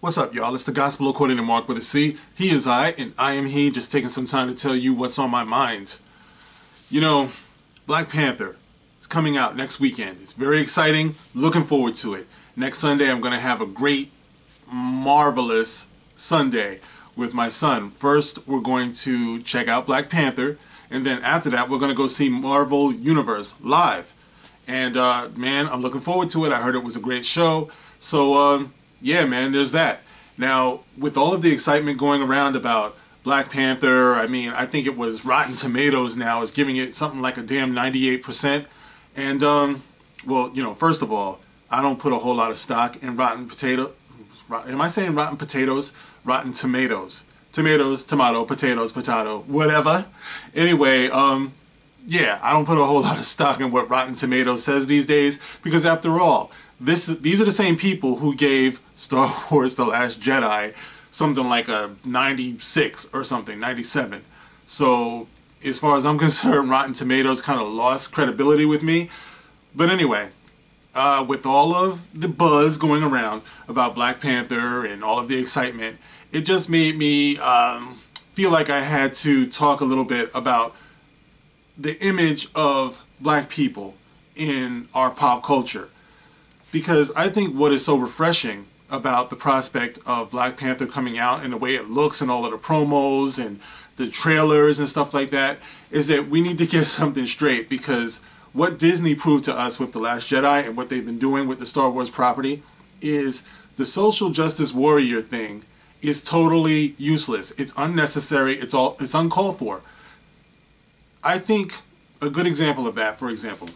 What's up, y'all? It's the Gospel according to Mark with a C. He is I, and I am he, just taking some time to tell you what's on my mind. You know, Black Panther is coming out next weekend. It's very exciting. Looking forward to it. Next Sunday, I'm going to have a great, marvelous Sunday with my son. First, we're going to check out Black Panther, and then after that, we're going to go see Marvel Universe live. And, man, I'm looking forward to it. I heard it was a great show. So, yeah, man, there's that. Now, with all of the excitement going around about Black Panther, I mean, I think it was Rotten Tomatoes now is giving it something like a damn 98%. And, well, you know, first of all, I don't put a whole lot of stock in Rotten Potato. Am I saying Rotten Potatoes? Rotten Tomatoes. Tomatoes, tomato, potatoes, potato, whatever. Anyway, yeah, I don't put a whole lot of stock in what Rotten Tomatoes says these days, because after all, these are the same people who gave Star Wars The Last Jedi something like a 96 or something, 97. So as far as I'm concerned, Rotten Tomatoes kind of lost credibility with me. But anyway, with all of the buzz going around about Black Panther and all of the excitement, it just made me feel like I had to talk a little bit about the image of black people in our pop culture. Because I think what is so refreshing about the prospect of Black Panther coming out and the way it looks and all of the promos and the trailers and stuff like that is that we need to get something straight, because what Disney proved to us with The Last Jedi and what they've been doing with the Star Wars property is the social justice warrior thing is totally useless. It's unnecessary. It's uncalled for. I think a good example of that, for example,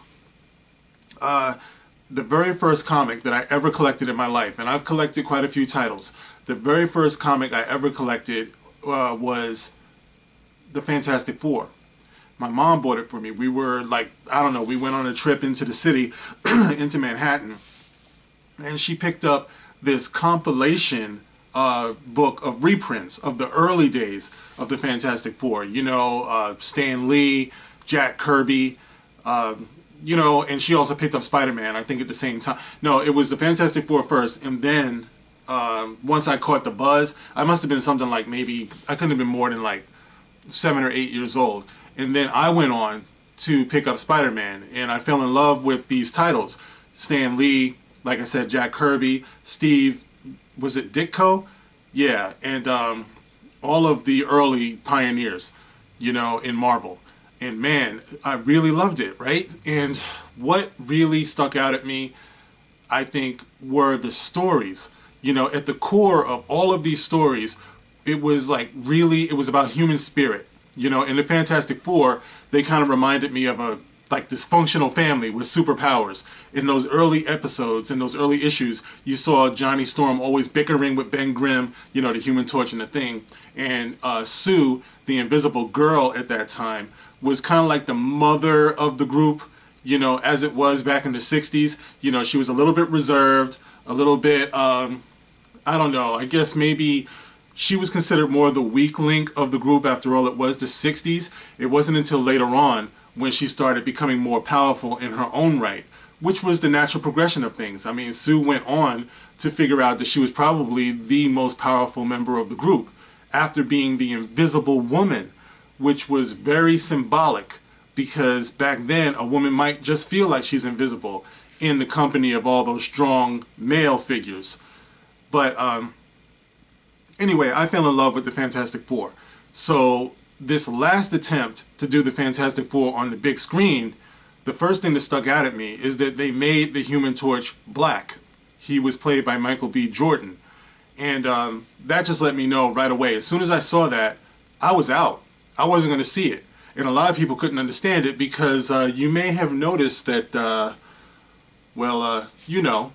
the very first comic that I ever collected in my life, and I've collected quite a few titles, the very first comic I ever collected was The Fantastic Four. My mom bought it for me. We were like, I don't know, we went on a trip into the city, into Manhattan, and she picked up this compilation book of reprints of the early days of the Fantastic Four. You know, Stan Lee, Jack Kirby, you know, and she also picked up Spider-Man, I think at the same time. No, it was the Fantastic Four first, and then once I caught the buzz, I must have been something like maybe, I couldn't have been more than like 7 or 8 years old. And then I went on to pick up Spider-Man, and I fell in love with these titles. Stan Lee, like I said, Jack Kirby, Steve, was it Ditko? Yeah, and all of the early pioneers, you know, in Marvel. And man, I really loved it, right? And what really stuck out at me, I think, were the stories. You know, at the core of all of these stories, it was like really, it was about human spirit. You know, in the Fantastic Four, they kind of reminded me of a like dysfunctional family with superpowers. In those early episodes, in those early issues, you saw Johnny Storm always bickering with Ben Grimm, you know, the Human Torch and the Thing. And Sue, the Invisible Girl at that time, was kind of like the mother of the group, you know, as it was back in the 60s. You know, she was a little bit reserved, a little bit, I don't know, I guess maybe she was considered more the weak link of the group. After all, it was the 60s. It wasn't until later on when she started becoming more powerful in her own right, which was the natural progression of things. I mean, Sue went on to figure out that she was probably the most powerful member of the group after being the Invisible Woman, which was very symbolic, because back then a woman might just feel like she's invisible in the company of all those strong male figures. But anyway, I fell in love with the Fantastic Four. So this last attempt to do the Fantastic Four on the big screen, the first thing that stuck out at me is that they made the Human Torch black. He was played by Michael B. Jordan. And that just let me know right away. As soon as I saw that, I was out. I wasn't going to see it. And a lot of people couldn't understand it because you may have noticed that, well, you know.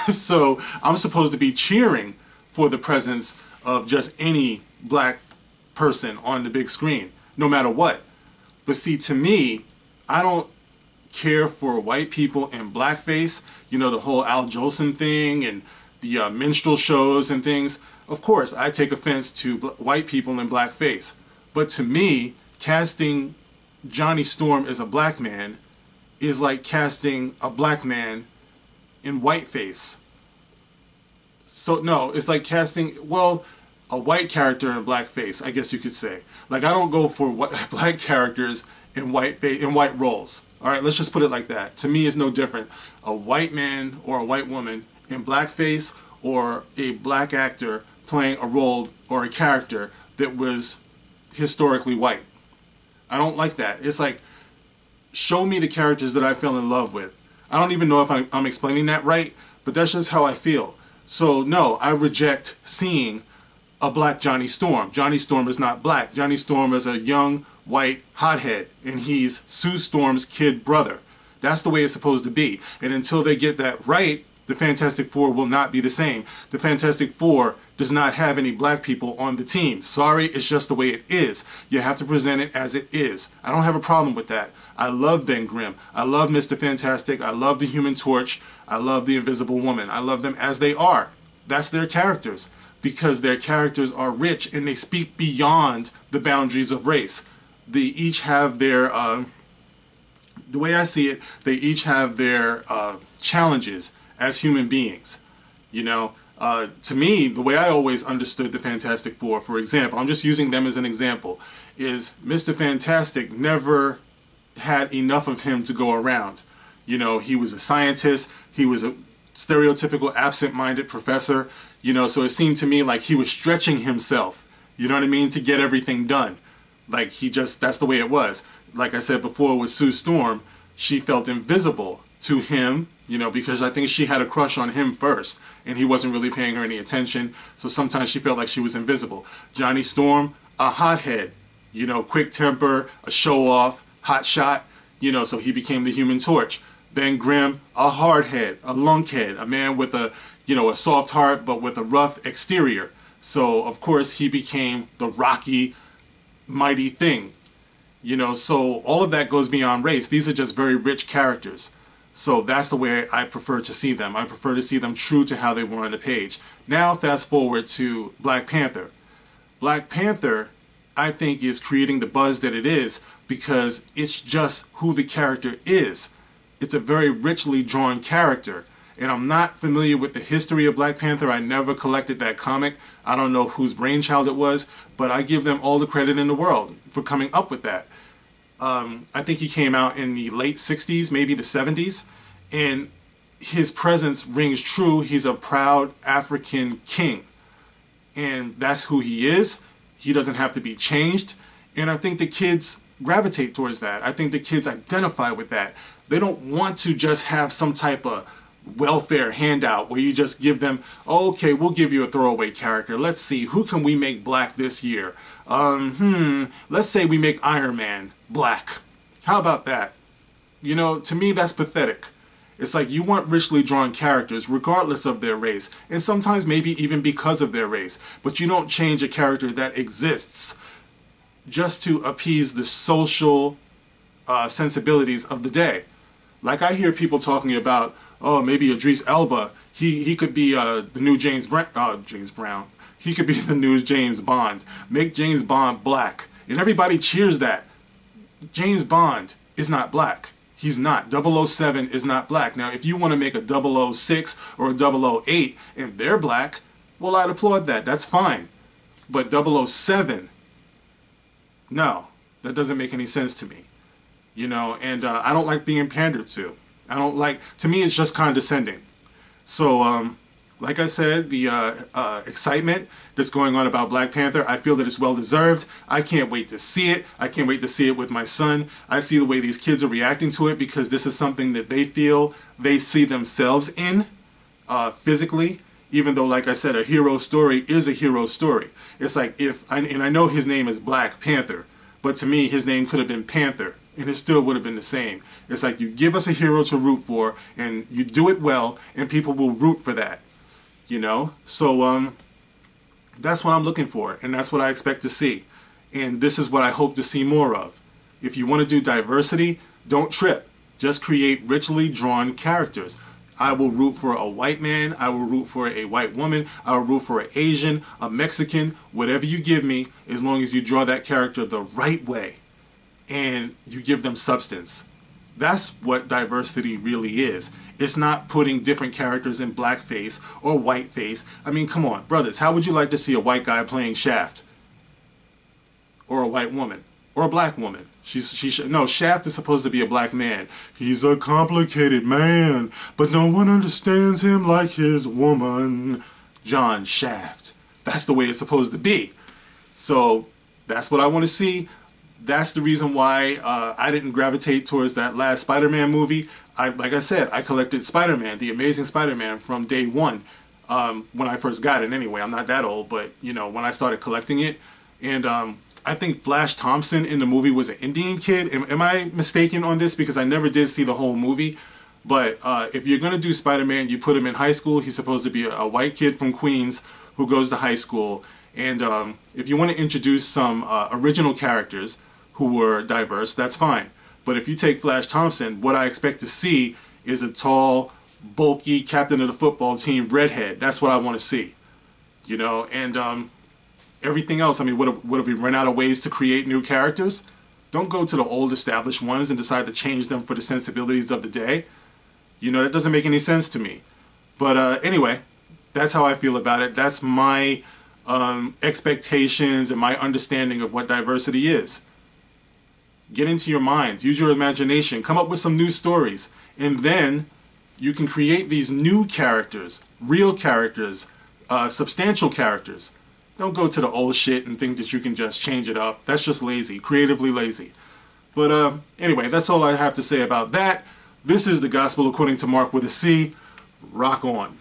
So I'm supposed to be cheering for the presence of just any black person on the big screen, no matter what. But see, to me, I don't care for white people in blackface. You know, the whole Al Jolson thing and the minstrel shows and things. Of course, I take offense to white people in blackface. But to me, casting Johnny Storm as a black man is like casting a black man in whiteface. So no, it's like casting, well, a white character in blackface, I guess you could say. Like, I don't go for black characters in white roles. All right, let's just put it like that. To me, it's no different. A white man or a white woman in blackface, or a black actor playing a role or a character that was historically white. I don't like that. It's like, show me the characters that I fell in love with. I don't even know if I'm explaining that right, but that's just how I feel. So no, I reject seeing a black Johnny Storm. Johnny Storm is not black. Johnny Storm is a young white hothead, and he's Sue Storm's kid brother. That's the way it's supposed to be. And until they get that right, the Fantastic Four will not be the same. The Fantastic Four does not have any black people on the team. Sorry, it's just the way it is. You have to present it as it is. I don't have a problem with that. I love Ben Grimm. I love Mr. Fantastic. I love the Human Torch. I love the Invisible Woman. I love them as they are. That's their characters, because their characters are rich and they speak beyond the boundaries of race. They each have their, the way I see it, they each have their challenges as human beings. You know, to me, the way I always understood the Fantastic Four, for example, I'm just using them as an example, is Mr. Fantastic never had enough of him to go around. You know, he was a scientist, he was a stereotypical absent-minded professor, you know, so it seemed to me like he was stretching himself, you know what I mean, to get everything done. Like, that's the way it was. Like I said before with Sue Storm, she felt invisible to him, you know, because I think she had a crush on him first, and he wasn't really paying her any attention, so sometimes she felt like she was invisible. Johnny Storm, a hothead, you know, quick temper, a show-off, hot shot, you know, so he became the Human Torch. Ben Grimm, a hardhead, a lunkhead, a man with a, you know, a soft heart but with a rough exterior. So, of course, he became the rocky, mighty Thing. You know, so all of that goes beyond race. These are just very rich characters. So that's the way I prefer to see them. I prefer to see them true to how they were on the page. Now, fast forward to Black Panther. Black Panther, I think, is creating the buzz that it is because it's just who the character is. It's a very richly drawn character. And I'm not familiar with the history of Black Panther. I never collected that comic. I don't know whose brainchild it was, but I give them all the credit in the world for coming up with that. I think he came out in the late 60s, maybe the 70s, and his presence rings true. He's a proud African king, and that's who he is. He doesn't have to be changed, and I think the kids gravitate towards that. I think the kids identify with that. They don't want to just have some type of welfare handout where you just give them, oh, okay, we'll give you a throwaway character. Let's see, who can we make black this year? Let's say we make Iron Man black. How about that? You know, to me, that's pathetic. It's like you want richly drawn characters regardless of their race, and sometimes maybe even because of their race, but you don't change a character that exists just to appease the social sensibilities of the day. Like, I hear people talking about, oh, maybe Idris Elba, he could be the new James Brown. He could be the new James Bond. Make James Bond black. And everybody cheers that. James Bond is not black. He's not. 007 is not black. Now, if you want to make a 006 or a 008 and they're black, well, I'd applaud that. That's fine. But 007, no, that doesn't make any sense to me. You know, and I don't like being pandered to. I don't like, to me, it's just condescending. So, like I said, the excitement that's going on about Black Panther, I feel that it's well deserved. I can't wait to see it. I can't wait to see it with my son. I see the way these kids are reacting to it because this is something that they feel they see themselves in physically, even though, like I said, a hero story is a hero story. It's like and I know his name is Black Panther, but to me, his name could have been Panther, and it still would have been the same. It's like you give us a hero to root for, and you do it well, and people will root for that. You know? So, that's what I'm looking for, and that's what I expect to see. And this is what I hope to see more of. If you want to do diversity, don't trip. Just create richly drawn characters. I will root for a white man, I will root for a white woman, I will root for an Asian, a Mexican, whatever you give me, as long as you draw that character the right way and you give them substance. That's what diversity really is. It's not putting different characters in blackface or whiteface. I mean, come on, brothers. How would you like to see a white guy playing Shaft? Or a white woman? Or a black woman? No, Shaft is supposed to be a black man. He's a complicated man, but no one understands him like his woman. John Shaft. That's the way it's supposed to be. So that's what I want to see. That's the reason why I didn't gravitate towards that last Spider-Man movie. Like I said, I collected Spider-Man, the Amazing Spider-Man, from day one. When I first got it anyway. I'm not that old, but you know, when I started collecting it. And I think Flash Thompson in the movie was an Indian kid. Am I mistaken on this? Because I never did see the whole movie. But if you're going to do Spider-Man, you put him in high school. He's supposed to be a white kid from Queens who goes to high school. And if you want to introduce some original characters who were diverse, that's fine. But if you take Flash Thompson, what I expect to see is a tall, bulky captain of the football team redhead. That's what I want to see. You know, and everything else, I mean, what have we run out of ways to create new characters? Don't go to the old established ones and decide to change them for the sensibilities of the day. You know, that doesn't make any sense to me. But anyway, that's how I feel about it. That's my expectations and my understanding of what diversity is. Get into your mind, use your imagination, come up with some new stories, and then you can create these new characters, real characters, substantial characters. Don't go to the old shit and think that you can just change it up. That's just lazy, creatively lazy. But anyway, that's all I have to say about that. This is the Gospel According to Mark with a C. Rock on.